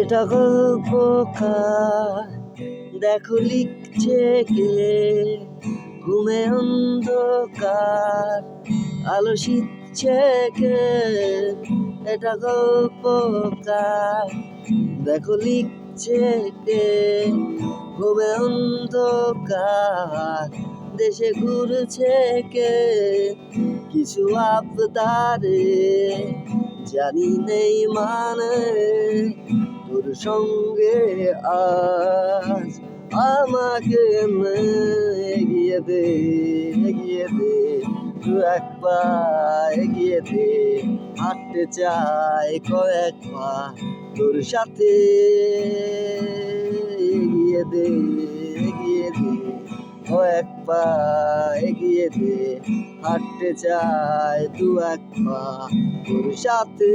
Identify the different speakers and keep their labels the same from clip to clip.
Speaker 1: এটা গল্পকার, দেখো লিখছে কে, ঘুমে অন্ধকার আলো শিখছে কে। এটা গল্পকার, দেখো লিখছে কে, ঘুমে অন্ধকার দেশে ঘুরছে কে। কিছু আবদারে জানি নেই মানে, তোর সঙ্গে আজ আমাকে এগিয়ে দে, এগিয়ে দে, দু এক পা এগিয়ে দে। হাঁটতে চাই কয়েক পা তোর সাথে, এগিয়ে দে, এগিয়ে দে, কয়েক পা এগিয়ে দে। হাঁটতে চাই দু এক পা তোর সাথে।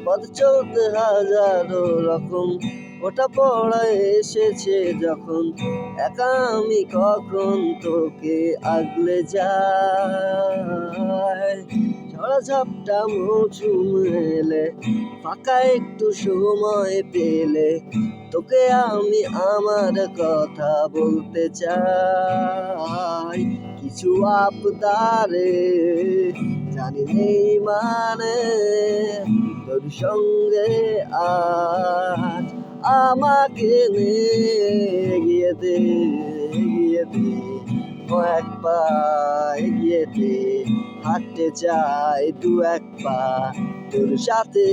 Speaker 1: পথ চলতে হাজারো রকম, ওটা পড়ায় এসেছে যখন, একা আমি কখন তোকে আগলে যাই। ঝড়া ঝাপটা মৌসুম এলে, ফাঁকা একটু সময় পেলে, তোকে আমি আমার কথা বলতে চাই। কিছু আবদারে জানি নেই মানে, তোর সঙ্গে আজ আমাকে এগিয়ে দে, এগিয়ে দে, কয়েক পা এগিয়ে দে। হাঁটতে চাই দু এক পা তোর সাথে।